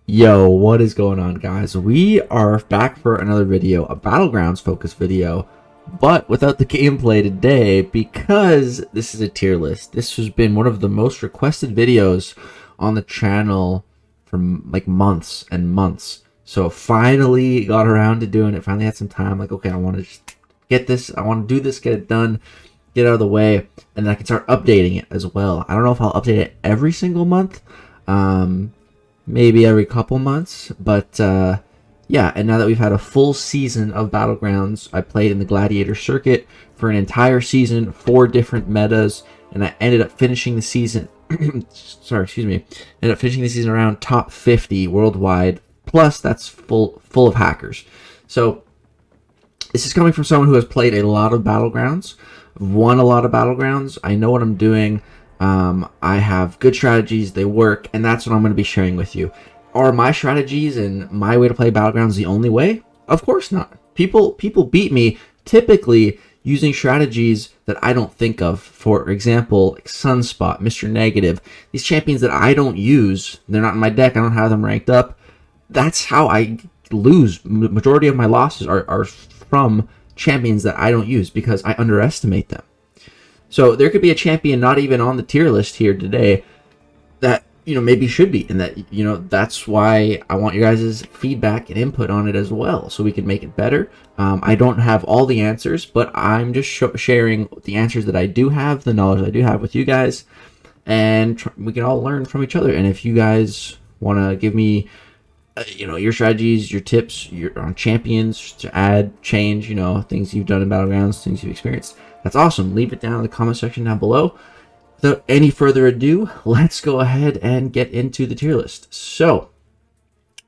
Yo, what is going on, guys? We are back for another video, a Battlegrounds focused video, but without the gameplay today because this is a tier list. This has been one of the most requested videos on the channel for like months and months. So finally got around to doing it. Finally had some time. Like, okay, I want to just get this. I want to do this, get it done, get out of the way, and then I can start updating it as well. I don't know if I'll update it every single month. Maybe every couple months, but yeah, and now that we've had a full season of Battlegrounds, I played in the Gladiator circuit for an entire season, 4 different metas, and I ended up finishing the season, ended up finishing the season around top 50 worldwide, plus that's full of hackers. So this is coming from someone who has played a lot of Battlegrounds, won a lot of Battlegrounds, I know what I'm doing. I have good strategies, they work, and that's what I'm going to be sharing with you. Are my strategies and my way to play Battlegrounds the only way? Of course not. People beat me typically using strategies that I don't think of. For example, like Sunspot, Mr. Negative, these champions that I don't use, they're not in my deck, I don't have them ranked up. That's how I lose. Majority of my losses are from champions that I don't use because I underestimate them. So there could be a champion not even on the tier list here today that, maybe should be. And that, that's why I want your guys' feedback and input on it as well. So we can make it better. I don't have all the answers, but I'm just sharing the answers that I do have, the knowledge I do have with you guys. And we can all learn from each other. And if you guys want to give me, your strategies, your tips, on champions to add, change, things you've done in Battlegrounds, things you've experienced, that's awesome. Leave it down in the comment section down below. Without any further ado, let's go ahead and get into the tier list. So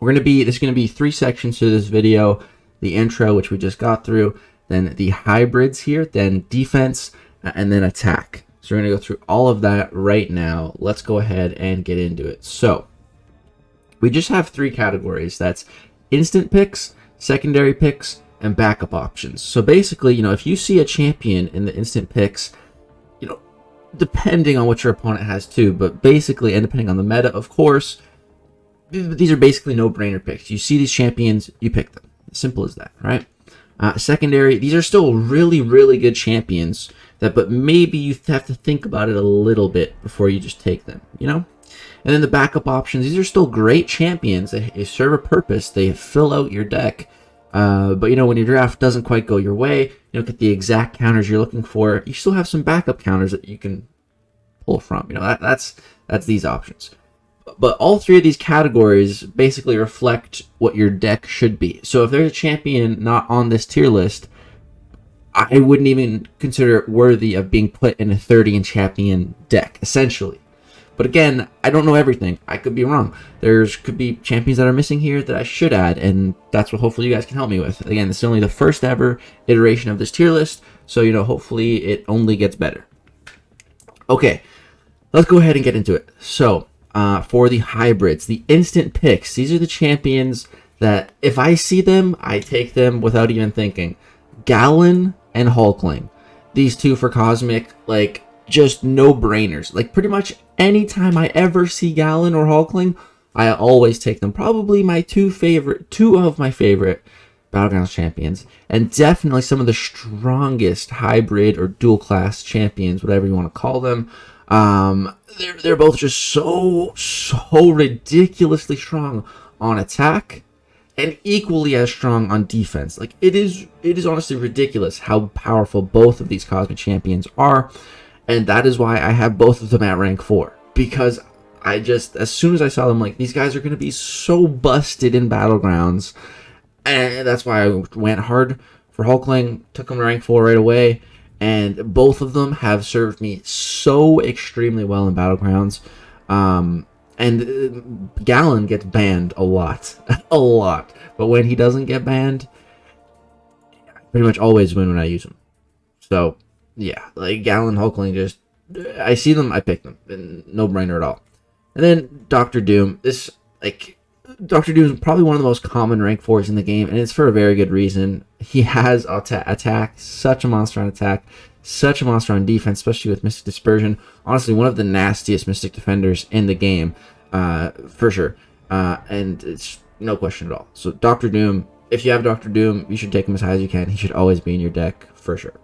there's going to be 3 sections to this video: the intro, which we just got through, then the hybrids here, then defense, and then attack. So we're going to go through all of that right now. Let's go ahead and get into it. So we just have 3 categories. That's instant picks, secondary picks, and backup options. So basically, if you see a champion in the instant picks, depending on what your opponent has too, but basically, and depending on the meta, of course, these are basically no-brainer picks. You see these champions, you pick them. Simple as that, right? Secondary, these are still really, really good champions, but maybe you have to think about it a little bit before you just take them, And then the backup options, these are still great champions. They serve a purpose. They fill out your deck. But when your draft doesn't quite go your way, you don't get the exact counters you're looking for, you still have some backup counters that you can pull from. That's these options. But all 3 of these categories basically reflect what your deck should be. So if there's a champion not on this tier list, I wouldn't even consider it worthy of being put in a 30 champion deck, essentially. But again, I don't know everything. I could be wrong. Could be champions that are missing here that I should add, and that's what hopefully you guys can help me with. Again, this is only the first ever iteration of this tier list, so hopefully it only gets better. Okay, let's go ahead and get into it. So, for the hybrids, the instant picks, these are the champions that if I see them, I take them without even thinking. Gallon and Hulkling. These 2 for Cosmic, just no-brainers. Pretty much anytime I ever see Gallon or Hulkling, I always take them. Probably my 2 of my favorite Battlegrounds champions, and definitely some of the strongest hybrid or dual class champions, whatever you want to call them. They're both just so ridiculously strong on attack and equally as strong on defense. It is honestly ridiculous how powerful both of these Cosmic champions are. And that is why I have both of them at rank 4. Because as soon as I saw them, these guys are going to be so busted in Battlegrounds. And that's why I went hard for Hulkling, took him to rank 4 right away. And both of them have served me so extremely well in Battlegrounds. And Gallon gets banned a lot. A lot. But when he doesn't get banned, I pretty much always win when I use him. So yeah, Gallon, Hulkling, I see them, I pick them. No brainer at all. And then Dr. Doom. Dr. Doom is probably one of the most common rank 4s in the game, and it's for a very good reason. He has attack, such a monster on attack, such a monster on defense, especially with Mystic Dispersion. Honestly, one of the nastiest Mystic Defenders in the game, for sure. and it's no question at all. So Doctor Doom, if you have Doctor Doom, you should take him as high as you can. He should always be in your deck for sure.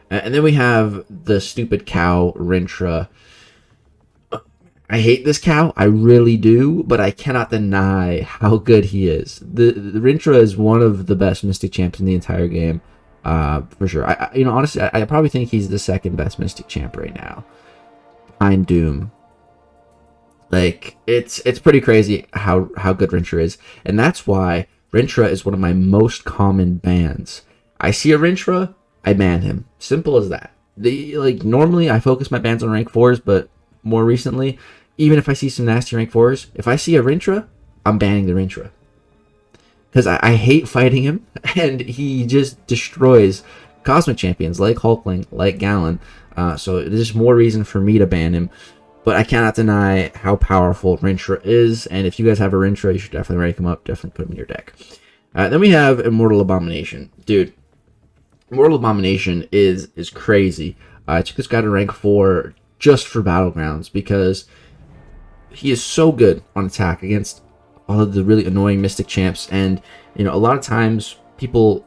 And then we have the stupid cow Rintra. I hate this cow, I really do, but I cannot deny how good he is. The Rintra is one of the best Mystic champs in the entire game, for sure. Honestly, I probably think he's the second best Mystic champ right now, behind Doom. Like, it's pretty crazy how good Rintra is, and that's why Rintra is one of my most common bans. I see a Rintra, I ban him. Simple as that. Normally I focus my bans on rank 4s, but more recently, even if I see some nasty rank 4s, if I see a Rintra, I'm banning the Rintra. Because I hate fighting him, and he just destroys Cosmic champions like Hulkling, like Gallon. So there's more reason for me to ban him. But I cannot deny how powerful Rintra is, and if you guys have a Rintra, you should definitely rank him up, definitely put him in your deck. Then we have Immortal Abomination. Dude, Immortal Abomination is crazy. I took this guy to rank 4 just for Battlegrounds, because he is so good on attack against all of the really annoying Mystic champs, and a lot of times people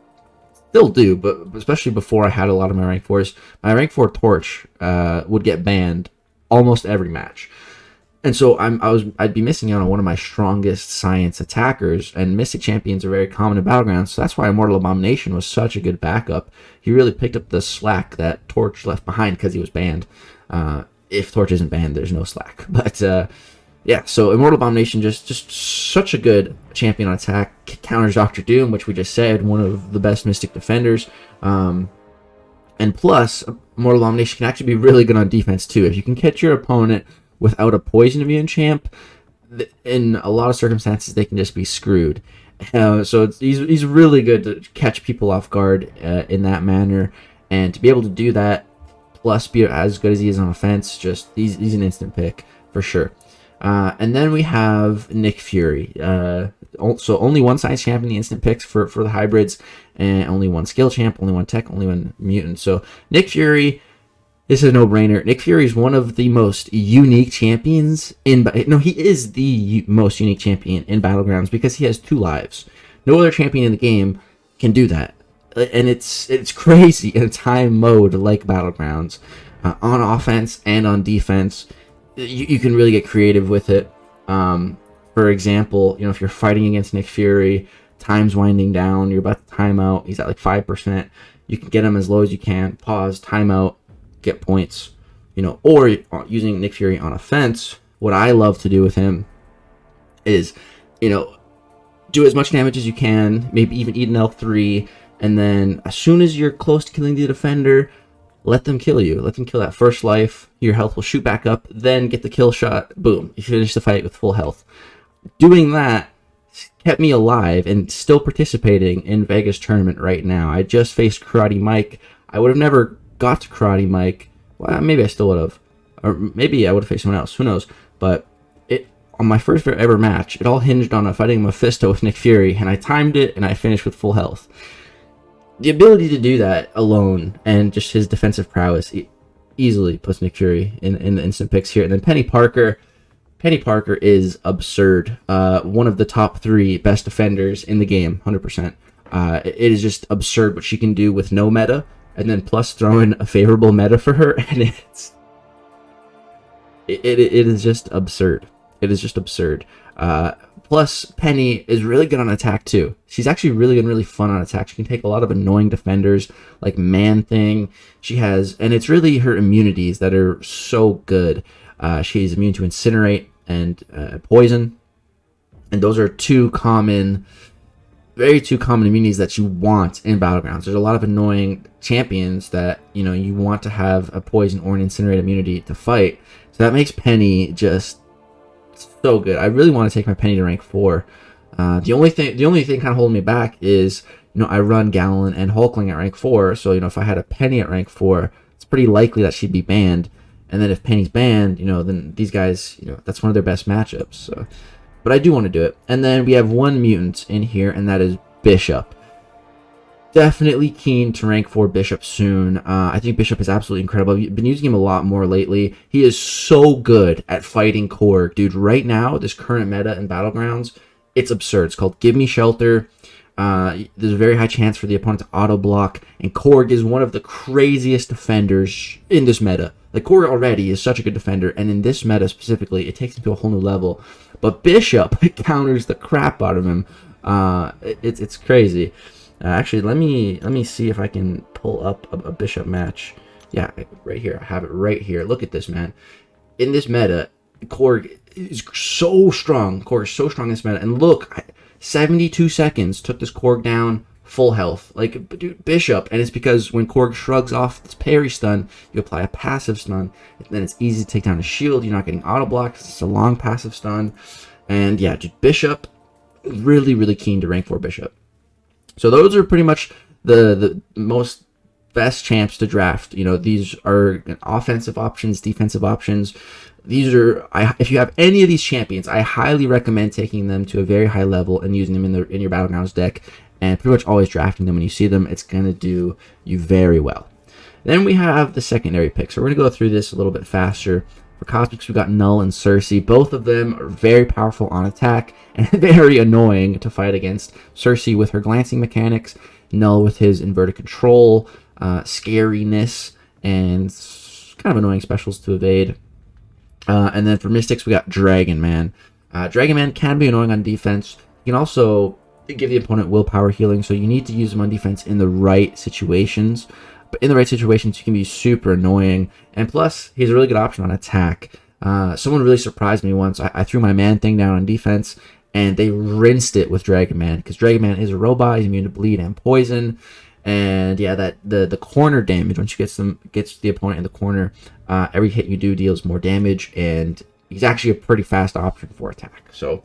still do, but especially before I had a lot of my rank 4s, my rank 4 Torch would get banned almost every match. And so I'd be missing out on one of my strongest science attackers, and Mystic champions are very common in Battlegrounds, so that's why Immortal Abomination was such a good backup. He really picked up the slack that Torch left behind because he was banned. If Torch isn't banned, there's no slack. But yeah, so Immortal Abomination, just such a good champion on attack. Counters Doctor Doom, which we just said, one of the best Mystic defenders. And plus, Immortal Abomination can actually be really good on defense too. If you can catch your opponent without a poison immune champ, in a lot of circumstances they can just be screwed. So he's really good to catch people off guard in that manner, and to be able to do that, plus be as good as he is on offense, just he's an instant pick for sure. And then we have Nick Fury. So only one science champ in the instant picks for the hybrids, and only one skill champ, only one tech, only one mutant. So Nick Fury, this is a no-brainer. Nick Fury is one of the most unique champions he is the most unique champion in Battlegrounds, because he has 2 lives. No other champion in the game can do that, and it's crazy in a time mode like Battlegrounds. On offense and on defense, you can really get creative with it. For example, if you're fighting against Nick Fury, time's winding down, you're about to time out, he's at like 5%, you can get him as low as you can, pause, time out, get points. Or using Nick Fury on offense, what I love to do with him is, do as much damage as you can, maybe even eat an L3, and then as soon as you're close to killing the defender, let them kill you. Let them kill that first life. Your health will shoot back up. Then get the kill shot. Boom. You finish the fight with full health. Doing that kept me alive and still participating in Vegas tournament right now. I just faced Karate Mike. I would have never got to Karate Mike. Well, maybe I still would have. Or maybe I would have faced someone else. Who knows? But on my first ever match, it all hinged on fighting Mephisto with Nick Fury. And I timed it and I finished with full health. The ability to do that alone, and just his defensive prowess, easily puts Nick Fury in the instant picks here. And then Penny Parker is absurd. One of the top 3 best defenders in the game, 100%. It is just absurd what she can do with no meta, and then plus throw in a favorable meta for her, and it is just absurd. It is just absurd. Plus, Penny is really good on attack too. She's actually really good and really fun on attack. She can take a lot of annoying defenders like Man-Thing. And it's really her immunities that are so good. She's immune to Incinerate and Poison. And those are two common immunities that you want in Battlegrounds. There's a lot of annoying champions that, you want to have a Poison or an Incinerate immunity to fight. So that makes Penny just so good. I really want to take my Penny to rank 4. The only thing kind of holding me back is, I run Gallon and Hulkling at rank 4. So, if I had a Penny at rank 4, it's pretty likely that she'd be banned. And then if Penny's banned, then these guys, that's one of their best matchups. So, but I do want to do it. And then we have one mutant in here, and that is Bishop. definitely keen to rank 4 Bishop soon. I think Bishop is absolutely incredible. I've been using him a lot more lately. He is so good at fighting Korg. Dude, right now, this current meta in Battlegrounds, it's absurd. It's called Give Me Shelter. There's a very high chance for the opponent to auto block, and Korg is one of the craziest defenders in this meta. Like, Korg already is such a good defender, and in this meta specifically, it takes him to a whole new level. But Bishop counters the crap out of him. It's crazy. Actually, let me see if I can pull up a Bishop match. Yeah, right here. I have it right here. Look at this, man. In this meta, Korg is so strong. Korg is so strong in this meta. And look, 72 seconds took this Korg down, full health. Like, dude, Bishop. And it's because when Korg shrugs off this parry stun, you apply a passive stun. Then it's easy to take down a shield. You're not getting auto blocked. It's a long passive stun. And yeah, dude, Bishop, really, really keen to rank 4 Bishop. So those are pretty much the most best champs to draft. You know, these are offensive options, defensive options. These are, if you have any of these champions, I highly recommend taking them to a very high level and using them in your Battlegrounds deck, and pretty much always drafting them when you see them. It's going to do you very well. Then we have the secondary picks. So we're going to go through this a little bit faster. For Cosmics, we've got Null and Cersei. Both of them are very powerful on attack and very annoying to fight against. Cersei with her glancing mechanics, Null with his inverted control, scariness, and kind of annoying specials to evade. And then for Mystics, we got Dragon Man. Dragon Man can be annoying on defense. You can also give the opponent willpower healing, so you need to use him on defense in the right situations. But in the right situations, he can be super annoying. And plus, he's a really good option on attack. Someone really surprised me once. I threw my man thing down on defense, and they rinsed it with Dragon Man. Because Dragon Man is a robot. He's immune to bleed and poison. And yeah, that the corner damage, once you gets the opponent in the corner, every hit you do deals more damage. And he's actually a pretty fast option for attack. So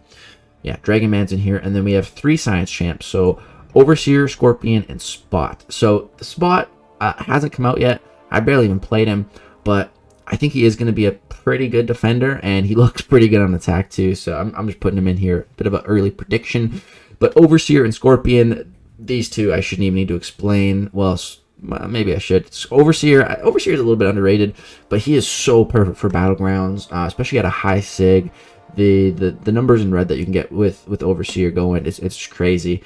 yeah, Dragon Man's in here. And then we have 3 science champs. So Overseer, Scorpion, and Spot. So the Spot hasn't come out yet. I barely even played him, but I think he is going to be a pretty good defender, and he looks pretty good on attack too, so I'm just putting him in here. Bit of an early prediction. But Overseer and Scorpion, these two I shouldn't even need to explain. Well, maybe I should. Overseer is a little bit underrated, but he is so perfect for Battlegrounds, especially at a high sig. The numbers in red that you can get with Overseer going, it's crazy.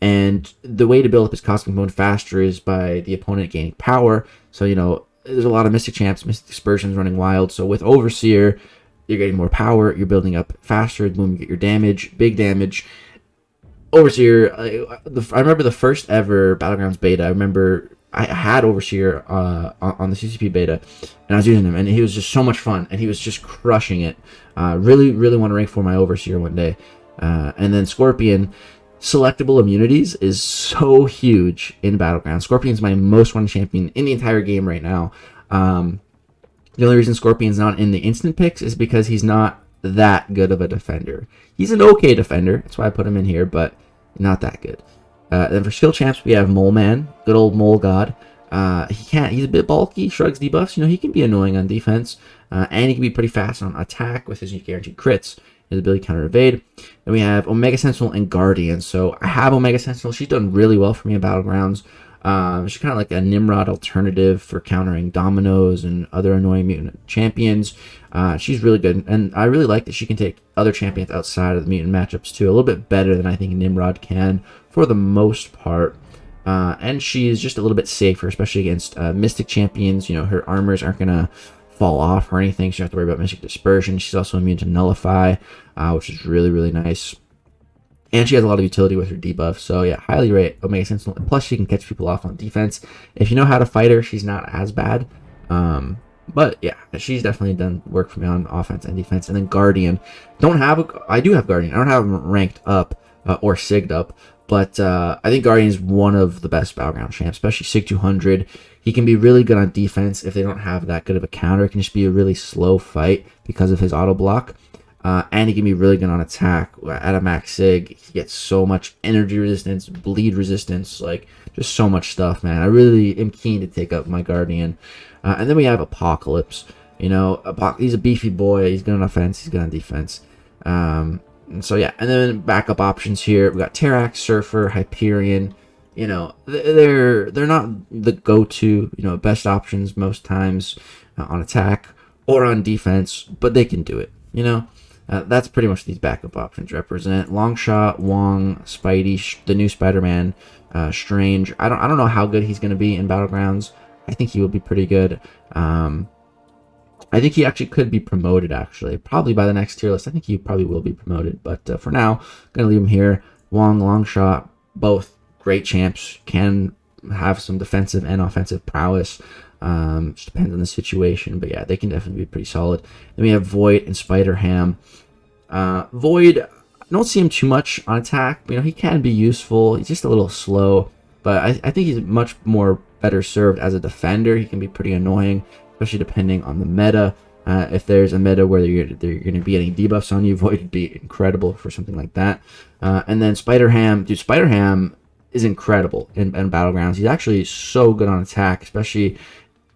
And the way to build up his Cosmic Mode faster is by the opponent gaining power. So, you know, there's a lot of Mystic champs, Mystic Dispersions running wild. So with Overseer, you're getting more power, you're building up faster, boom, you get your damage, big damage. Overseer, I remember the first ever Battlegrounds beta. I remember I had Overseer on the CCP beta, and I was using him, and he was just so much fun, and he was just crushing it. Really, really want to rank for my Overseer one day. And then Scorpion, selectable immunities is so huge in Battlegrounds. Scorpion's my most run champion in the entire game right now. The only reason Scorpion's not in the instant picks is because he's not that good of a defender. He's an okay defender, that's why I put him in here, but not that good. Then for skill champs, we have Mole Man, good old Mole God. He's a bit bulky, shrugs debuffs. You know, he can be annoying on defense, and he can be pretty fast on attack with his guaranteed crits, his ability to counter evade. Then we have Omega Sentinel and Guardian. So I have Omega Sentinel. She's done really well for me in Battlegrounds. She's kind of like a Nimrod alternative for countering Dominoes and other annoying mutant champions. She's really good, and I really like that she can take other champions outside of the mutant matchups too, a little bit better than I think Nimrod can for the most part. And she's just a little bit safer, especially against Mystic champions. You know, her armors aren't going to fall off or anything, so you don't have to worry about Mystic Dispersion. She's also immune to Nullify, which is really, really nice. And she has a lot of utility with her debuff. So yeah, highly rate Omega Sentinel. And plus, she can catch people off on defense. If you know how to fight her, she's not as bad. But yeah, she's definitely done work for me on offense and defense. And then Guardian. I do have Guardian. I don't have him ranked up or sigged up. But I think Guardian is one of the best Battleground champs, especially Sig 200. He can be really good on defense if they don't have that good of a counter. It can just be a really slow fight because of his auto block. And he can be really good on attack. At a max sig, he gets so much energy resistance, bleed resistance, like just so much stuff, man. I really am keen to take up my Guardian. And then we have Apocalypse. You know, he's a beefy boy. He's good on offense. He's good on defense. And so yeah, and then backup options here. We got Terrax, Surfer, Hyperion. you know, they're not the go-to, you know, best options most times on attack or on defense, but they can do it, you know. That's pretty much these backup options represent. Longshot, Wong, Spidey, the new Spider-Man, Strange. I don't know how good he's going to be in Battlegrounds. I think he will be pretty good. I think he actually could be promoted, actually. Probably by the next tier list. I think he probably will be promoted. But for now, I'm going to leave him here. Wong, Longshot, both great champs. Can have some defensive and offensive prowess. Just depends on the situation. But yeah, they can definitely be pretty solid. Then we have Void and Spider-Ham. Void, I don't see him too much on attack. But, you know, he can be useful. He's just a little slow. But I think he's much more better served as a defender. He can be pretty annoying, especially depending on the meta. If there's a meta where you're going to be getting debuffs on you, Void would be incredible for something like that. And then Spider-Ham. Dude, Spider-Ham is incredible in Battlegrounds. He's actually so good on attack, especially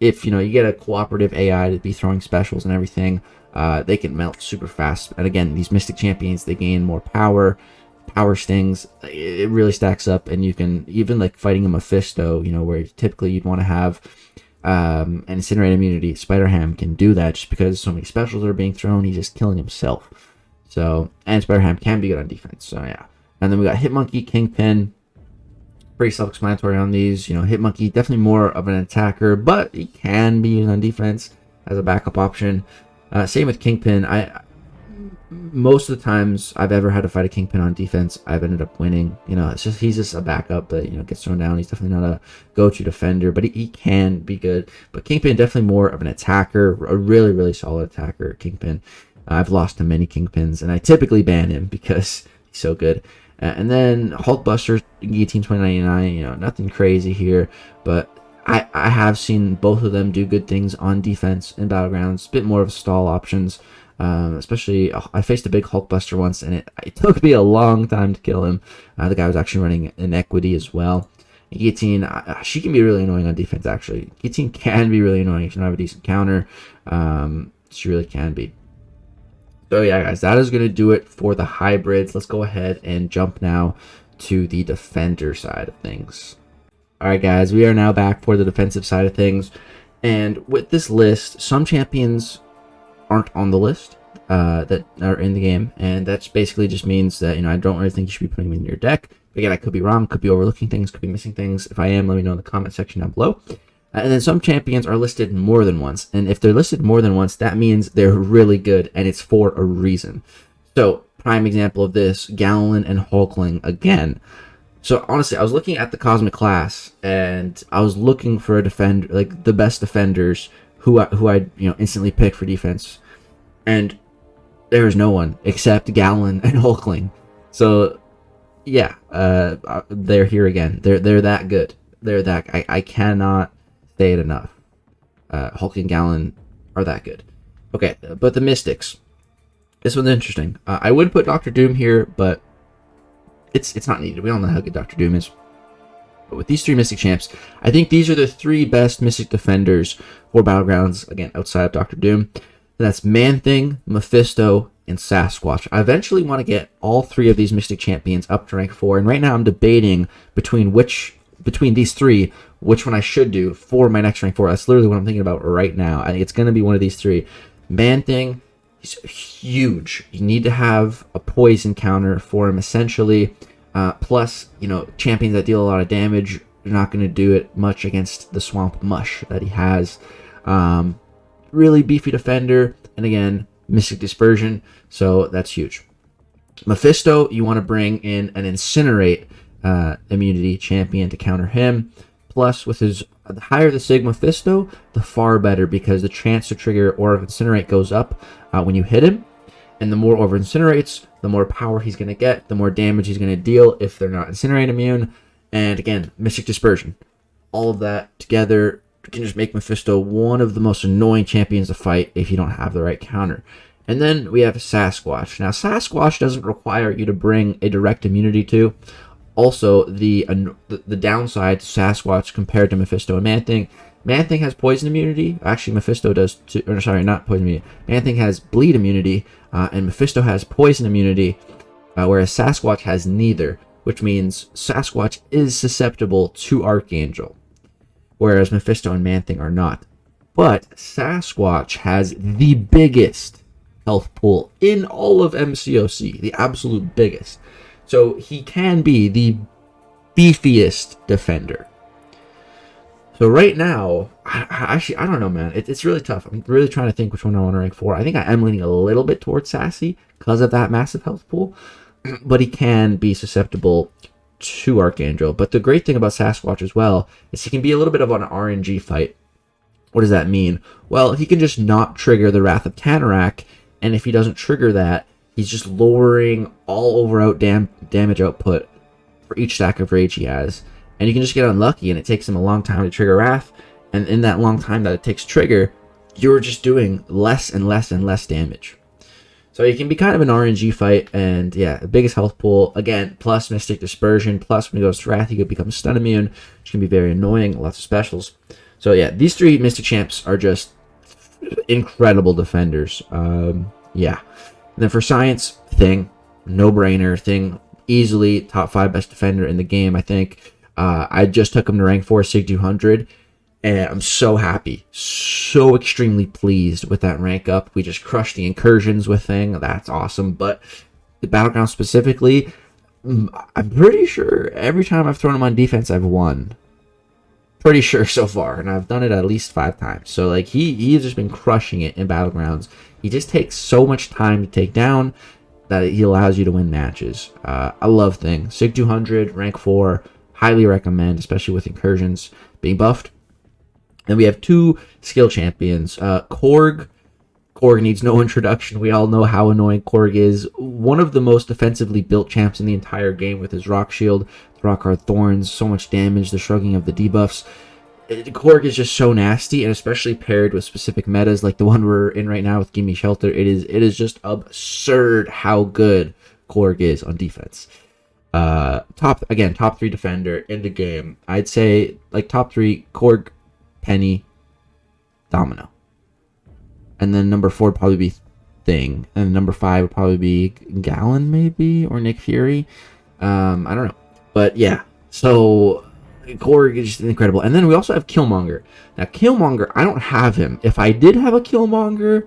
if, you know, you get a cooperative AI to be throwing specials and everything. They can melt super fast. And again, these Mystic Champions, they gain more power stings. It really stacks up, and you can even like fighting a Mephisto, you know, where typically you'd want to have an Incinerate immunity. Spider-Ham can do that just because so many specials are being thrown. He's just killing himself. So, and Spider-Ham can be good on defense. So yeah. And then we got Hitmonkey, Kingpin. Pretty self-explanatory on these. You know, Hitmonkey definitely more of an attacker, but he can be used on defense as a backup option. Same with Kingpin. Most of the times I've ever had to fight a Kingpin on defense, I've ended up winning. You know, he's just a backup that, you know, gets thrown down. He's definitely not a go-to defender, but he can be good. But Kingpin definitely more of an attacker, a really, really solid attacker. Kingpin. I've lost to many Kingpins, and I typically ban him because he's so good. And then Hulkbuster, Guillotine 2099. You know, nothing crazy here, but I have seen both of them do good things on defense in Battlegrounds. A bit more of stall options. Especially, I faced a big Hulkbuster once, and it took me a long time to kill him. The guy was actually running Inequity as well. Guillotine, she can be really annoying on defense, actually. Guillotine can be really annoying if you don't have a decent counter. She really can be. So yeah, guys, that is going to do it for the hybrids. Let's go ahead and jump now to the defender side of things. Alright, guys, we are now back for the defensive side of things. And with this list, some champions aren't on the list that are in the game, and that basically just means that, you know, I don't really think you should be putting them in your deck. Again, I could be wrong, could be overlooking things, could be missing things. If I am, let me know in the comment section down below. And then some champions are listed more than once, and if they're listed more than once, that means they're really good, and it's for a reason. So, prime example of this, Gallon and Hulkling again. So honestly, I was looking at the Cosmic class, and I was looking for a defender, like the best defenders who I'd, you know, instantly pick for defense, and there is no one except Gallon and Hulkling. So yeah, they're here again. They're that good. They're that. I cannot say it enough. Hulk and Gallon are that good. Okay, but the Mystics. This one's interesting. I would put Dr. Doom here, but it's not needed. We all know how good Dr. Doom is. But with these three Mystic champs, I think these are the three best Mystic defenders for Battlegrounds, again, outside of Dr. Doom. That's Man-Thing, Mephisto, and Sasquatch. I eventually want to get all three of these Mystic champions up to rank 4, and right now I'm debating between these three, which one I should do for my next rank 4. That's literally what I'm thinking about right now. I think it's going to be one of these three. Man-Thing, he's huge. You need to have a poison counter for him, essentially. Plus, you know, champions that deal a lot of damage are not going to do it much against the Swamp Mush that he has. Really beefy defender, and again, Mystic Dispersion, so that's huge. Mephisto, you want to bring in an Incinerate immunity champion to counter him. Plus, with the higher the Sig Mephisto, the far better, because the chance to trigger Aura of Incinerate goes up when you hit him. And the more Aura Incinerates, the more power he's going to get, the more damage he's going to deal if they're not Incinerate immune. And again, Mystic Dispersion. All of that together can just make Mephisto one of the most annoying champions to fight if you don't have the right counter. And then we have Sasquatch. Now, Sasquatch doesn't require you to bring a direct immunity to. Also, the downside to Sasquatch compared to Mephisto and Man-Thing. Man-Thing has poison immunity. Actually, Mephisto does too. Or sorry, not poison immunity. Man-Thing has bleed immunity, and Mephisto has poison immunity, whereas Sasquatch has neither. which means Sasquatch is susceptible to Archangel, whereas Mephisto and Man-Thing are not. But Sasquatch has the biggest health pool in all of MCOC, the absolute biggest. So he can be the beefiest defender. So right now, I don't know, man. It's really tough. I'm really trying to think which one I want to rank for. I think I am leaning a little bit towards Sassy because of that massive health pool, but he can be susceptible to Archangel. But the great thing about Sasquatch as well is he can be a little bit of an RNG fight. What does that mean? Well, he can just not trigger the Wrath of Tanarak, and if he doesn't trigger that, he's just lowering all over damage output for each stack of rage he has. And you can just get unlucky, and it takes him a long time to trigger Wrath. And in that long time that it takes trigger, you're just doing less and less and less damage. So he can be kind of an RNG fight, and yeah, the biggest health pool, again, plus Mystic Dispersion, plus when he goes to Wrath, he could become stun immune, which can be very annoying, lots of specials. So yeah, these three Mystic Champs are just incredible defenders. Yeah. And then for Science, Thing, no-brainer. Thing, easily top 5 best defender in the game, I think. I just took him to rank 4 Sig 200, and I'm so happy, so extremely pleased with that rank up. We just crushed the incursions with Thing. That's awesome. But the Battleground specifically, I'm pretty sure every time I've thrown him on defense, I've won. Pretty sure so far, and I've done it at least 5 times. So like he's just been crushing it in Battlegrounds. He just takes so much time to take down that he allows you to win matches. I love Thing. Sig 200, rank 4. Highly recommend, especially with incursions being buffed. Then we have 2 skill champions. Korg. Korg needs no introduction. We all know how annoying Korg is. One of the most defensively built champs in the entire game with his Rock Shield, Rock Hard Thorns, so much damage, the shrugging of the debuffs. Korg is just so nasty, and especially paired with specific metas like the one we're in right now with Gimme Shelter. It is just absurd how good Korg is on defense. Top 3 defender in the game. I'd say like top 3, Korg, Penny, Domino. And then number 4 would probably be Thing. And number 5 would probably be Gallon maybe, or Nick Fury. I don't know. But yeah, so Korg is just incredible. And then we also have Killmonger. Now Killmonger, I don't have him. If I did have a Killmonger,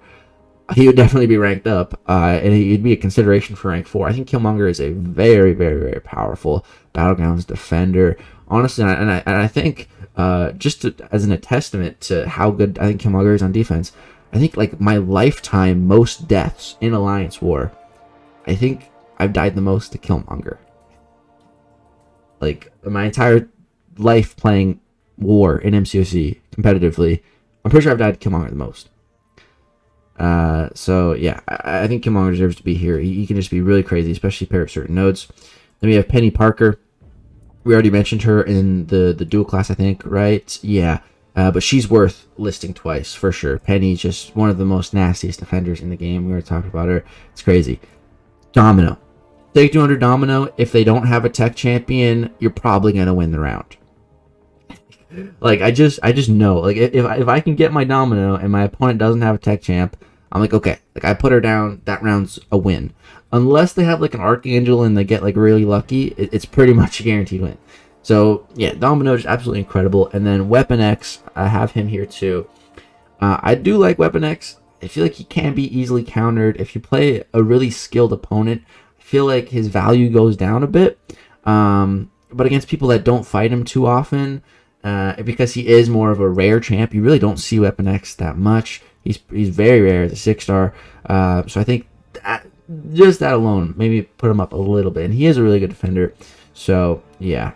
he would definitely be ranked up, and he'd be a consideration for rank 4. I think Killmonger is a very, very, very powerful Battlegrounds defender. Honestly, and I think as a testament to how good I think Killmonger is on defense, I think like my lifetime most deaths in Alliance War, I think I've died the most to Killmonger. Like my entire life playing War in MCOC competitively, I'm pretty sure I've died to Killmonger the most. So yeah, I think Killmonger deserves to be here. He can just be really crazy, especially paired with certain nodes. Then we have Penny Parker. We already mentioned her in the dual class, I think, right? Yeah, but she's worth listing twice for sure. Penny's just one of the most nastiest defenders in the game. We already talked about her. It's crazy. Domino. Take 200 Domino. If they don't have a tech champion, you're probably gonna win the round. Like I just know, like if I can get my Domino and my opponent doesn't have a tech champ, I'm like, okay, like I put her down, that round's a win. Unless they have like an Archangel and they get like really lucky, it's pretty much a guaranteed win. So yeah, Domino is absolutely incredible. And then Weapon X, I have him here too. I do like Weapon X. I feel like he can be easily countered. If you play a really skilled opponent, I feel like his value goes down a bit. But against people that don't fight him too often, because he is more of a rare champ, you really don't see Weapon X that much. He's very rare as a 6-star. So I think just that alone, maybe put him up a little bit. And he is a really good defender. So yeah.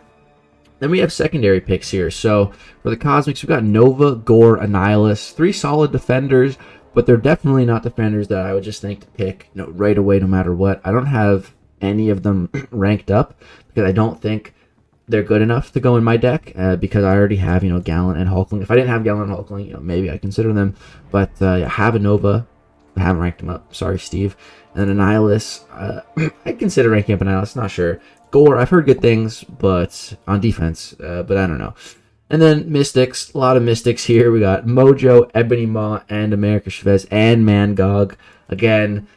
Then we have secondary picks here. So for the Cosmics, we've got Nova, Gore, Annihilus. 3 solid defenders, but they're definitely not defenders that I would just think to pick right away no matter what. I don't have any of them ranked up because I don't think they're good enough to go in my deck because I already have, Gallon and Hulkling. If I didn't have Gallon and Hulkling, maybe I consider them. But I have a Nova. I haven't ranked him up. Sorry, Steve. And then Annihilus. I consider ranking up Annihilus. Not sure. Gore, I've heard good things, but on defense. But I don't know. And then Mystics. A lot of Mystics here. We got Mojo, Ebony Maw, and America Chavez, and Mangog. Again,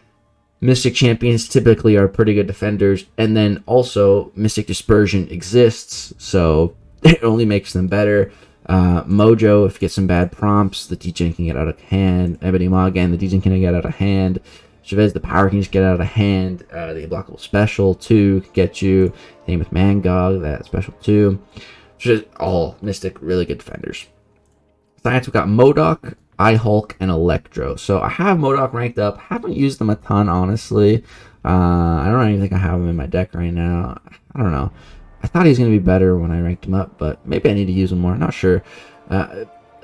Mystic champions typically are pretty good defenders, and then also Mystic Dispersion exists, so it only makes them better. Mojo, if you get some bad prompts, the Degen can get out of hand. Ebony Maw, again, the Degen can get out of hand. Chavez, the power can just get out of hand. The unblockable special, too, can get you. Same with Mangog, that special, too. Just all Mystic, really good defenders. Science, we got MODOK, iHulk, and Electro. So I have MODOK ranked up. Haven't used them a ton, honestly. I don't even think I have him in my deck right now. I don't know. I thought he was going to be better when I ranked him up, but maybe I need to use him more. Not sure.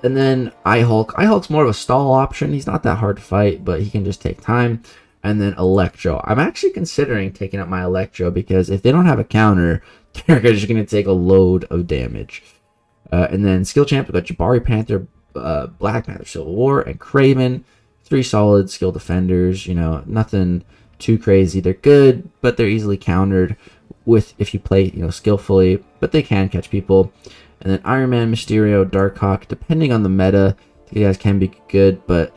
And then iHulk. iHulk's more of a stall option. He's not that hard to fight, but he can just take time. And then Electro. I'm actually considering taking up my Electro because if they don't have a counter, they're just going to take a load of damage. And then skill champ, we got Jabari Panther, Black Panther, Civil War, and Craven. 3 solid skill defenders. You know, nothing too crazy. They're good, but they're easily countered with if you play, you know, skillfully. But they can catch people. And then Iron Man, Mysterio, Darkhawk. Depending on the meta, you guys can be good, but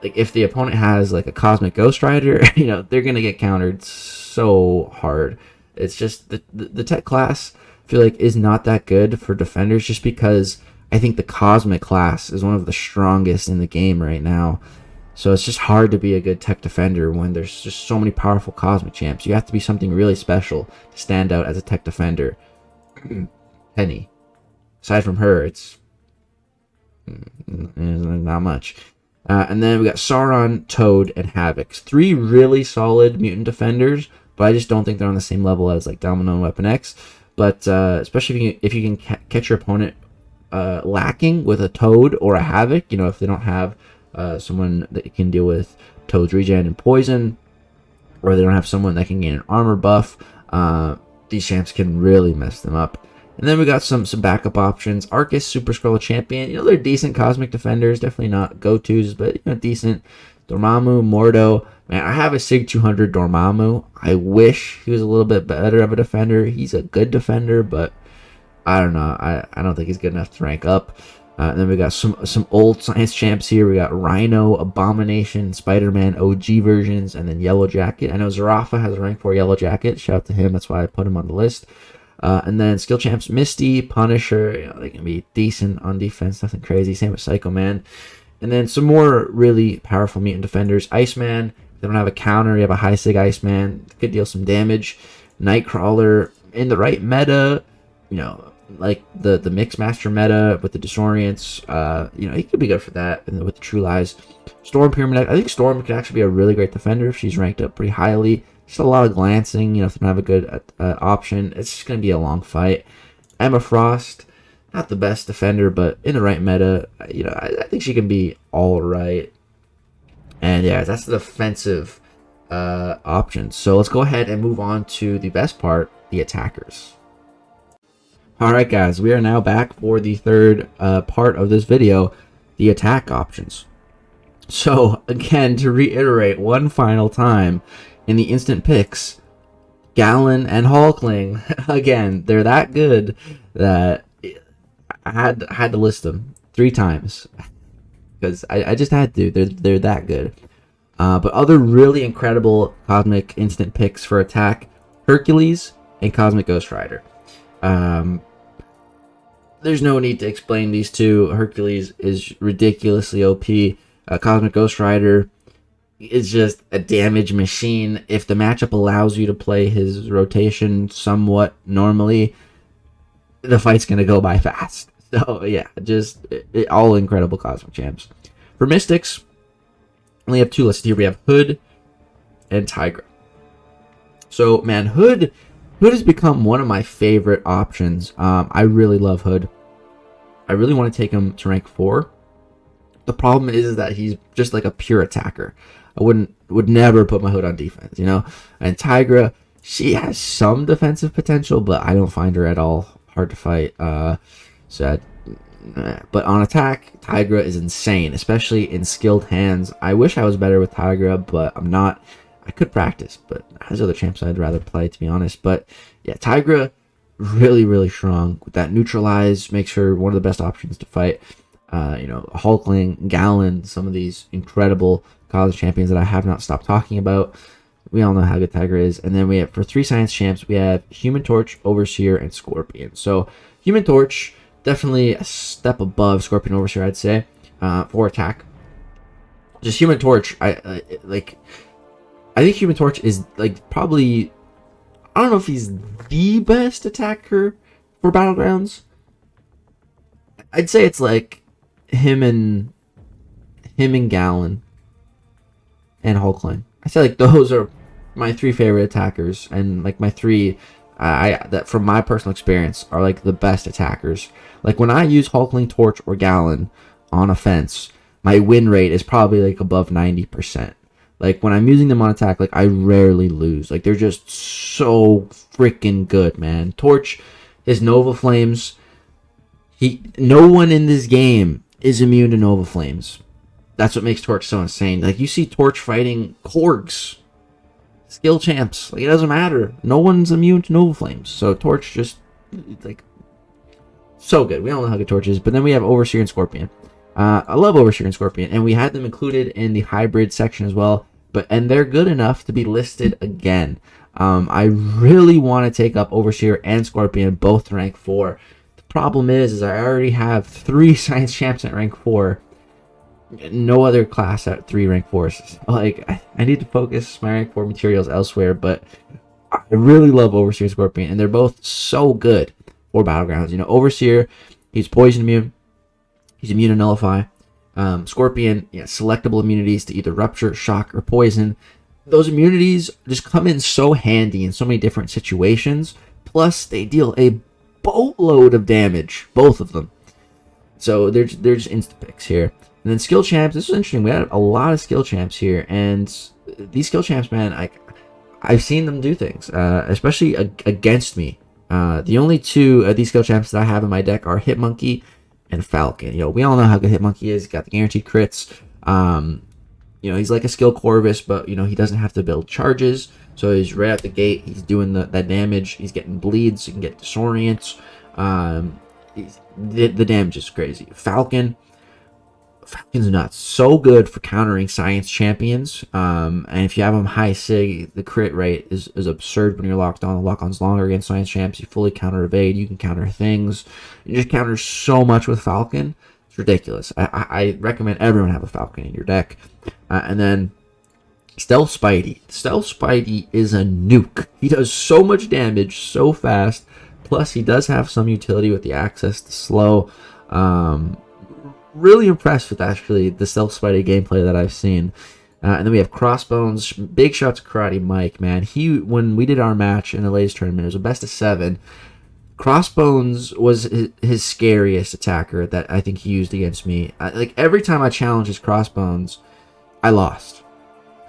like if the opponent has like a Cosmic Ghost Rider, you know, they're gonna get countered so hard. It's just the tech class, I feel like, is not that good for defenders, just because I think the Cosmic class is one of the strongest in the game right now. So it's just hard to be a good tech defender when there's just so many powerful Cosmic champs. You have to be something really special to stand out as a tech defender. Penny. Aside from her, it's not much. And then we got Sauron, Toad, and Havoc. 3 really solid mutant defenders, but I just don't think they're on the same level as like Domino and Weapon X. But especially if you can catch your opponent lacking with a Toad or a Havoc, you know, if they don't have someone that can deal with Toad's regen and poison, or they don't have someone that can gain an armor buff, these champs can really mess them up. And then we got some backup options. Arcus, Super Skrull Champion. You know, they're decent Cosmic defenders. Definitely not go-tos, but, you know, decent. Dormammu, Mordo. Man, I have a Sig 200 Dormammu. I wish he was a little bit better of a defender. He's a good defender, but I don't know. I don't think he's good enough to rank up. And then we got some old science champs here. We got Rhino, Abomination, Spider-Man OG versions, and then Yellow Jacket. I know Zarafa has a rank 4 Yellow Jacket. Shout out to him. That's why I put him on the list. And then skill champs, Misty, Punisher, you know, they can be decent on defense, nothing crazy. Same with Psycho Man. And then some more really powerful mutant defenders. Iceman, if they don't have a counter, you have a high Sig Iceman, could deal some damage. Nightcrawler, in the right meta, you know, like the Mixmaster meta with the Disorients, you know, he could be good for that. And with the True Lies. Storm Pyramid, I think Storm could actually be a really great defender if she's ranked up pretty highly. Just a lot of glancing, you know, if they don't have a good option, it's just going to be a long fight. Emma Frost, not the best defender, but in the right meta, you know, I think she can be all right. And yeah, that's the defensive options. So let's go ahead and move on to the best part, the attackers. Alright guys, we are now back for the third part of this video, the attack options. So again, to reiterate one final time, in the instant picks, Gallon and Hulkling, again, they're that good that I had to list them 3 times because I just had to. They're that good. But other really incredible Cosmic instant picks for attack: Hercules and Cosmic Ghost Rider. There's no need to explain these two. Hercules is ridiculously OP. Cosmic Ghost Rider is just a damage machine. If the matchup allows you to play his rotation somewhat normally, the fight's gonna go by fast. So yeah, just all incredible Cosmic champs. For Mystics, we only have 2 listed here. We have Hood and Tigra. So man, Hood has become one of my favorite options. I really love Hood. I really want to take him to rank 4. The problem is that he's just like a pure attacker. I would never put my Hood on defense, you know. And Tigra, she has some defensive potential, but I don't find her at all hard to fight. But on attack, Tigra is insane, especially in skilled hands. I wish I was better with Tigra, but I'm not. I could practice, but there's other champs I'd rather play, to be honest. But yeah, Tigra, really, really strong. With that neutralize, makes her one of the best options to fight. You know, Hulkling, Gallon, some of these incredible college champions that I have not stopped talking about. We all know how good Tiger is. And then we have, for 3 science champs, we have Human Torch, Overseer, and Scorpion. So Human Torch, definitely a step above Scorpion, Overseer, I'd say, for attack. Just Human Torch, I think Human Torch is like probably, I don't know if he's the best attacker for Battlegrounds. I'd say it's like him and Gallon and Hulkling. I say like those are my 3 favorite attackers, and like my 3 that from my personal experience are like the best attackers. Like when I use Hulkling, Torch, or Gallon on offense, my win rate is probably like above 90%. Like when I'm using them on attack, like I rarely lose. Like they're just so freaking good, man. Torch, his Nova Flames. No one in this game is immune to Nova Flames. That's what makes Torch so insane. Like you see Torch fighting Korgs, skill champs. Like it doesn't matter. No one's immune to Nova Flames. So Torch just like so good. We all know how good Torch is. But then we have Overseer and Scorpion. I love Overseer and Scorpion, and we had them included in the hybrid section as well. And they're good enough to be listed again. I really want to take up Overseer and Scorpion both to rank 4. The problem is I already have 3 science champs at rank 4. No other class at 3 rank 4s. Like I need to focus my rank 4 materials elsewhere, but I really love Overseer and Scorpion, and they're both so good for Battlegrounds. You know, Overseer, he's poison immune. He's immune to nullify. Scorpion, yeah, selectable immunities to either rupture, shock, or poison. Those immunities just come in so handy in so many different situations. Plus, they deal a boatload of damage, both of them. So they're just insta picks here. And then skill champs. This is interesting. We had a lot of skill champs here, and these skill champs, man, I've seen them do things, especially against me. The only 2 of these skill champs that I have in my deck are Hitmonkey and Falcon. You know, we all know how good Hitmonkey is. He's got the guaranteed crits. You know, he's like a skill Corvus, but you know he doesn't have to build charges. So he's right out the gate. He's doing that damage. He's getting bleeds. He can get disorients. The damage is crazy. Falcon's nuts. So good for countering science champions. And if you have him high sig, the crit rate is absurd when you're locked on. The lock-on's longer against science champs. You fully counter evade. You can counter things. You just counter so much with Falcon. It's ridiculous. I recommend everyone have a Falcon in your deck. And then Stealth Spidey. Stealth Spidey is a nuke. He does so much damage so fast. Plus, he does have some utility with the access to slow. Really impressed with actually the Stealth Spidey gameplay that I've seen. And then we have Crossbones. Big shout to Karate Mike, man. When we did our match in the latest tournament, it was a best of 7. Crossbones was his scariest attacker that I think he used against me. Like every time I challenged his Crossbones, I lost.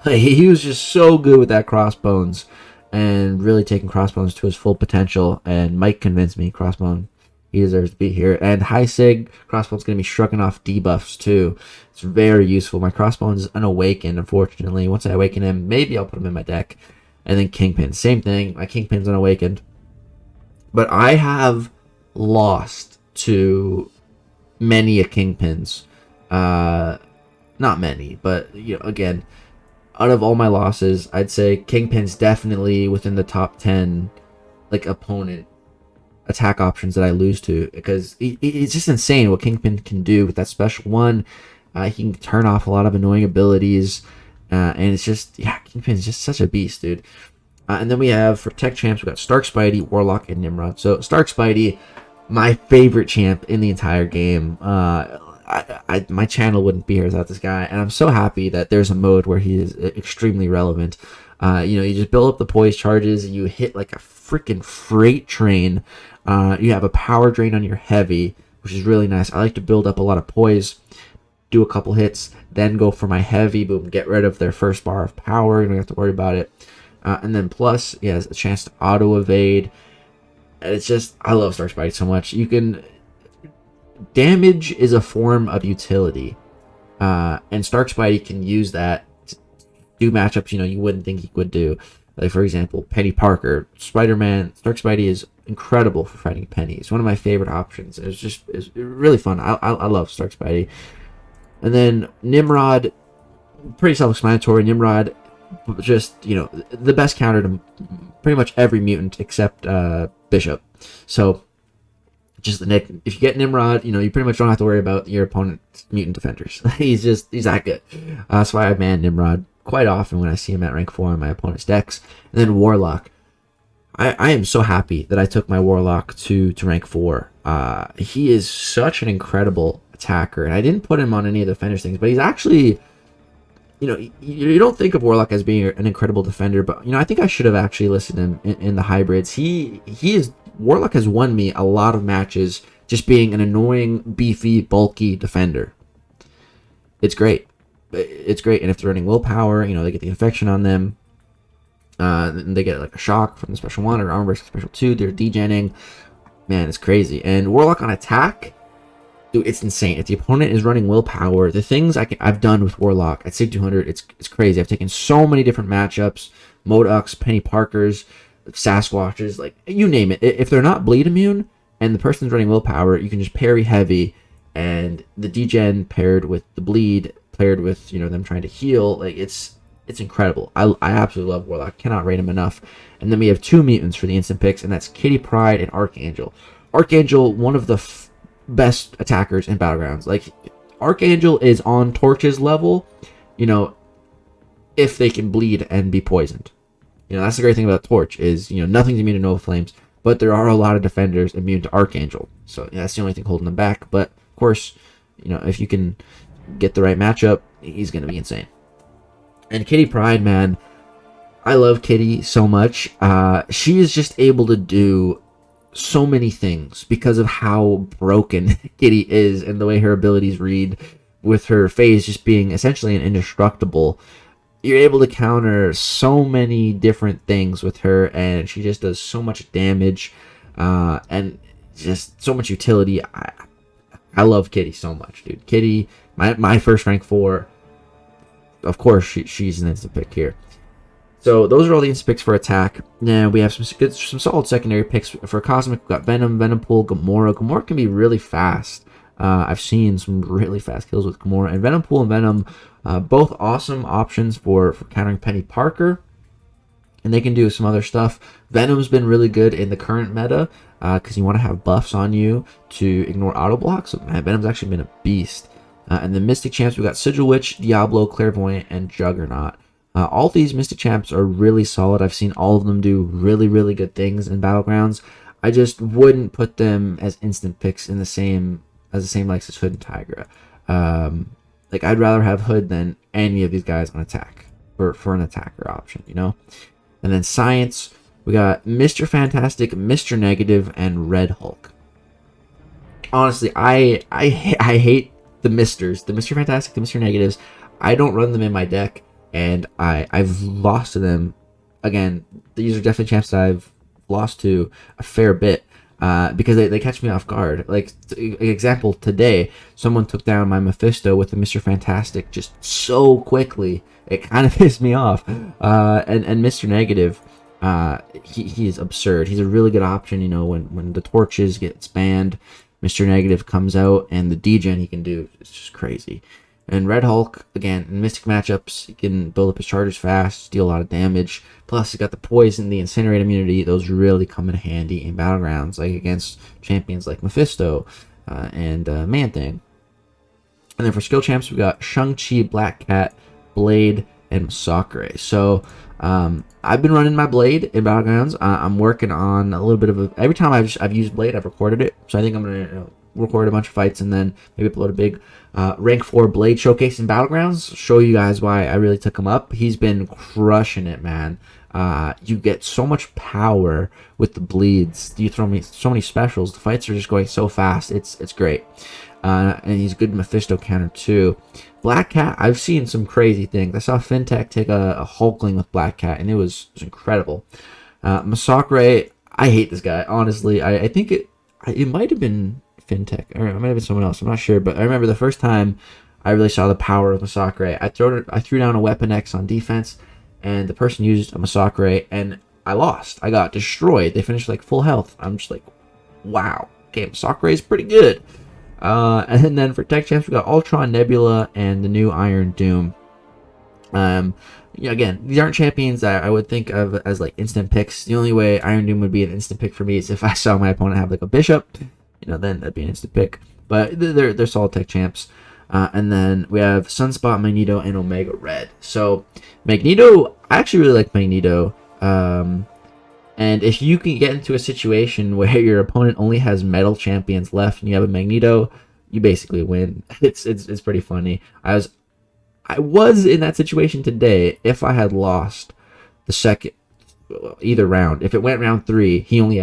Like, he was just so good with that Crossbones and really taking Crossbones to his full potential. And Mike convinced me Crossbone, he deserves to be here. And high sig Crossbone's going to be shrugging off debuffs too. It's very useful. My Crossbone's unawakened, unfortunately. Once I awaken him, maybe I'll put him in my deck. And then Kingpin, same thing. My Kingpin's unawakened. But I have lost to many a Kingpins. Not many, but you know, again, out of all my losses, I'd say Kingpin's definitely within the top 10 like opponent attack options that I lose to, because it's just insane what Kingpin can do with that special one. He can turn off a lot of annoying abilities, and it's just, yeah, Kingpin's just such a beast, dude. And then we have, for tech champs, we got Stark Spidey, Warlock, and Nimrod. So Stark Spidey, my favorite champ in the entire game. My channel wouldn't be here without this guy, and I'm so happy that there's a mode where he is extremely relevant. You know, you just build up the poise charges, and you hit like a freaking freight train. You have a power drain on your heavy, which is really nice. I like to build up a lot of poise, do a couple hits, then go for my heavy, boom, get rid of their first bar of power. You don't have to worry about it. And then plus, he has a chance to auto evade. It's just, I love Stark Spidey so much. You can, damage is a form of utility, and Stark Spidey can use that to do matchups you wouldn't think he would do. Like, for example, Penny Parker, Spider-Man. Stark Spidey is incredible for fighting Penny. It's one of my favorite options. It's really fun. I love Stark Spidey. And then Nimrod, pretty self-explanatory. Nimrod just, you know, the best counter to pretty much every mutant except Bishop. So just if you get Nimrod, you know, you pretty much don't have to worry about your opponent's mutant defenders. he's that good. That's why I ban Nimrod quite often when I see him at rank 4 on my opponent's decks. And then Warlock. I am so happy that I took my Warlock to rank 4. He is such an incredible attacker, and I didn't put him on any of the defenders things, but he's actually, you know, you don't think of Warlock as being an incredible defender, but, you know, I think I should have actually listed him in the hybrids. Warlock has won me a lot of matches just being an annoying, beefy, bulky defender. It's great. It's great, and if they're running willpower, you know, they get the infection on them. They get like a shock from the special 1 or armor versus special 2. They're degenning. Man, it's crazy. And Warlock on attack, dude, it's insane. If the opponent is running willpower, the things I've done with Warlock at Sig 200, it's crazy. I've taken so many different matchups, Modocs, Penny Parkers, Sasquatches, like you name it. If they're not bleed immune and the person's running willpower, you can just parry heavy, and the degen paired with the bleed, paired with, you know, them trying to heal, like it's incredible. I absolutely love Warlock. Cannot rate him enough. And then we have 2 mutants for the instant picks, and that's Kitty Pryde and Archangel. Archangel, one of the best attackers in Battlegrounds. Like, Archangel is on Torch's level, you know, if they can bleed and be poisoned. You know, that's the great thing about Torch is, you know, nothing's immune to Nova Flames, but there are a lot of defenders immune to Archangel. So yeah, that's the only thing holding them back. But of course, you know, if you can get the right matchup, he's going to be insane. And Kitty Pryde, man, I love Kitty so much. She is just able to do so many things because of how broken Kitty is and the way her abilities read, with her phase just being essentially an indestructible. You're able to counter so many different things with her, and she just does so much damage and just so much utility. I love Kitty so much, dude. Kitty, my first rank 4. Of course, she's an instant pick here. So those are all the instant picks for attack. Now we have some solid secondary picks for Cosmic. We've got Venom, Venompool, Gamora. Gamora can be really fast. I've seen some really fast kills with Gamora. And Venompool and Venom, both awesome options for countering Penny Parker. And they can do some other stuff. Venom's been really good in the current meta because you want to have buffs on you to ignore auto blocks. So man, Venom's actually been a beast. And the Mystic Champs, we've got Sigil Witch, Diablo, Clairvoyant, and Juggernaut. All these Mystic Champs are really solid. I've seen all of them do really, really good things in Battlegrounds. I just wouldn't put them as instant picks in the same likes as Hood and Tigra. Like, I'd rather have Hood than any of these guys on attack for an attacker option, you know? And then Science, we got Mr. Fantastic, Mr. Negative, and Red Hulk. Honestly, I hate the Misters, the Mr. Fantastic, the Mr. Negatives. I don't run them in my deck, and I've lost to them. Again, these are definitely champs that I've lost to a fair bit because they catch me off guard. Like, example, today, someone took down my Mephisto with the Mr. Fantastic just so quickly. It kind of pissed me off. And Mr. Negative, he is absurd. He's a really good option, you know, when the torches get banned. Mr. Negative comes out, and the degen he can do is just crazy. And Red Hulk, again, in Mystic matchups, he can build up his charges fast, deal a lot of damage. Plus, he's got the Poison, the Incinerate immunity. Those really come in handy in Battlegrounds, like against champions like Mephisto and Man-Thing. And then for skill champs, we got Shang-Chi, Black Cat, Blade, and Masakre. So, I've been running my Blade in Battlegrounds. I'm working on a little bit of every time I've used Blade, I've recorded it. So I think I'm gonna record a bunch of fights and then maybe upload a big rank 4 Blade showcase in Battlegrounds. Show you guys why I really took him up. He's been crushing it, man. You get so much power with the bleeds. You throw me so many specials. The fights are just going so fast. It's great. And he's good Mephisto counter too. Black Cat, I've seen some crazy things. I saw Fintech take a Hulkling with Black Cat, and it was incredible. Masakre, I hate this guy, honestly. I think it might have been Fintech, or it might have been someone else. I'm not sure, but I remember the first time I really saw the power of Masakre. I threw down a Weapon X on defense, and the person used a Masakre, and I lost. I got destroyed. They finished like full health. I'm just like, wow. Okay, Masakre is pretty good. And then for tech champs, we got Ultron, Nebula, and the new Iron Doom. Yeah, again, these aren't champions that I would think of as like instant picks. The only way Iron Doom would be an instant pick for me is if I saw my opponent have like a bishop, then that'd be an instant pick. But they're solid tech champs. And then we have Sunspot, Magneto, and Omega Red. So Magneto, I actually really like Magneto. And if you can get into a situation where your opponent only has metal champions left and you have a Magneto, you basically win. It's pretty funny. I was in that situation today. If I had lost the second either round, if it went round 3, he only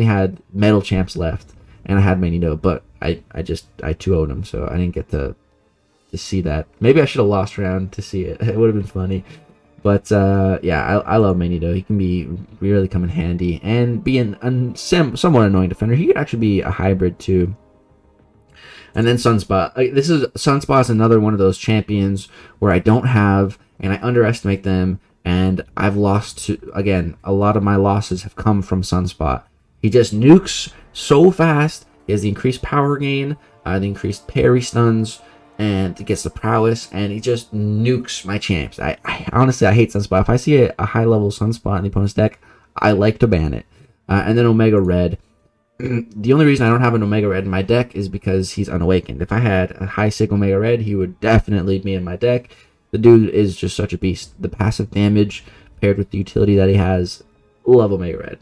had metal champs left, and I had Magneto, but I 2-0'd him, so I didn't get to see that. Maybe I should have lost round to see it. It would have been funny. But yeah, I love Magneto. He can really come in handy and be an somewhat annoying defender. He could actually be a hybrid too. And then Sunspot. Sunspot is another one of those champions where I don't have, and I underestimate them, and I've lost to, again, a lot of my losses have come from Sunspot. He just nukes so fast. He has the increased power gain, the increased parry stuns, and it gets the prowess, and he just nukes my champs. I honestly, I hate Sunspot. If I see a high level Sunspot in the opponent's deck, I like to ban it. And then Omega Red. The only reason I don't have an Omega Red in my deck is because he's unawakened. If I had a high sig Omega Red, he would definitely be in my deck. The dude is just such a beast. The passive damage paired with the utility that he has, love Omega Red.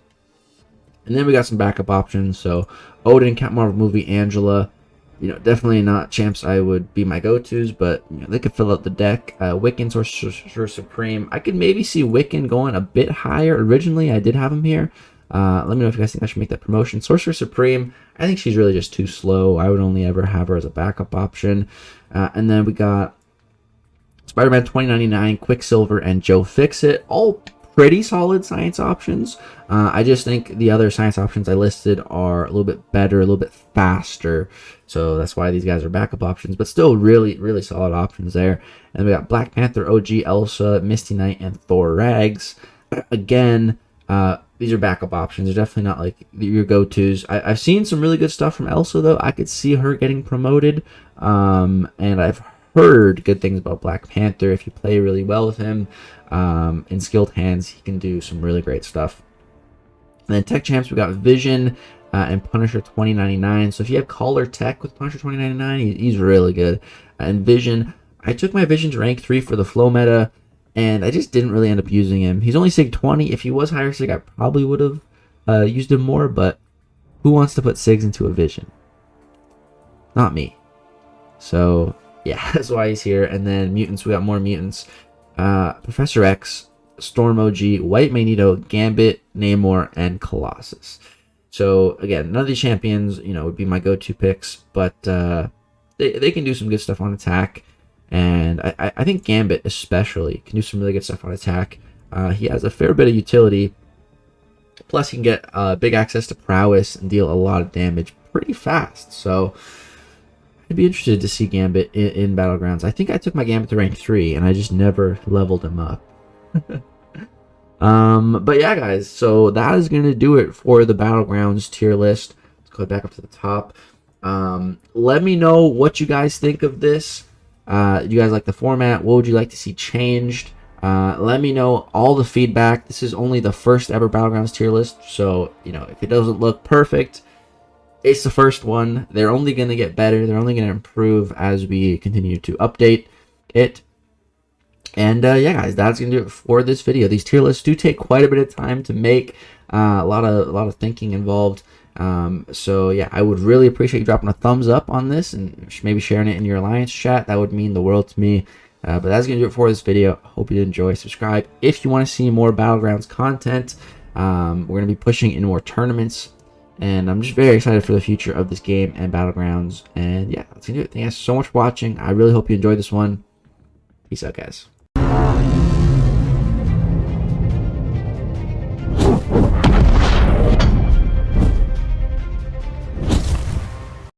And then we got some backup options. So Odin, Captain Marvel movie, Angela. Definitely not champs I would be my go-tos, but they could fill out the deck. Wiccan, Sorcerer Supreme. I could maybe see Wiccan going a bit higher. Originally, I did have him here. Let me know if you guys think I should make that promotion. Sorcerer Supreme, I think she's really just too slow. I would only ever have her as a backup option. And then we got Spider-Man 2099, Quicksilver, and Joe Fixit. All pretty solid science options. I just think the other science options I listed are a little bit better, a little bit faster. So that's why these guys are backup options, but still really, really solid options there. And we got Black Panther, OG, Elsa, Misty Knight, and Thor Rags. Again, these are backup options. They're definitely not like your go-tos. I've seen some really good stuff from Elsa, though. I could see her getting promoted. And I've heard good things about Black Panther. If you play really well with him in skilled hands, he can do some really great stuff. And then tech champs, we got Vision and Punisher 2099. So if you have Caller Tech with Punisher 2099, he's really good. And Vision, I took my Vision to rank 3 for the flow meta, and I just didn't really end up using him. He's only Sig 20. If he was higher Sig, I probably would have used him more, but who wants to put Sigs into a Vision? Not me. So yeah, that's why he's here. And then mutants, we got more mutants. Professor X, Storm OG, White Magneto, Gambit, Namor, and Colossus. So again, none of these champions, would be my go-to picks, but they can do some good stuff on attack. And I think Gambit especially can do some really good stuff on attack. He has a fair bit of utility. Plus, he can get big access to prowess and deal a lot of damage pretty fast. So I'd be interested to see Gambit in Battlegrounds. I think I took my Gambit to rank 3, and I just never leveled him up. But yeah, guys, so that is going to do it for the Battlegrounds tier list. Let's go back up to the top. Let me know what you guys think of this. Do you guys like the format? What would you like to see changed? Let me know all the feedback. This is only the first ever Battlegrounds tier list, so if it doesn't look perfect, it's the first one. They're only going to get better. They're only going to improve as we continue to update it. And yeah, guys, that's going to do it for this video. These tier lists do take quite a bit of time to make. A lot of thinking involved. So yeah, I would really appreciate you dropping a thumbs up on this and maybe sharing it in your Alliance chat. That would mean the world to me. But that's going to do it for this video. Hope you did enjoy. Subscribe if you want to see more Battlegrounds content. We're going to be pushing in more tournaments. And I'm just very excited for the future of this game and Battlegrounds. And yeah, that's going to do it. Thank you guys so much for watching. I really hope you enjoyed this one. Peace out, guys.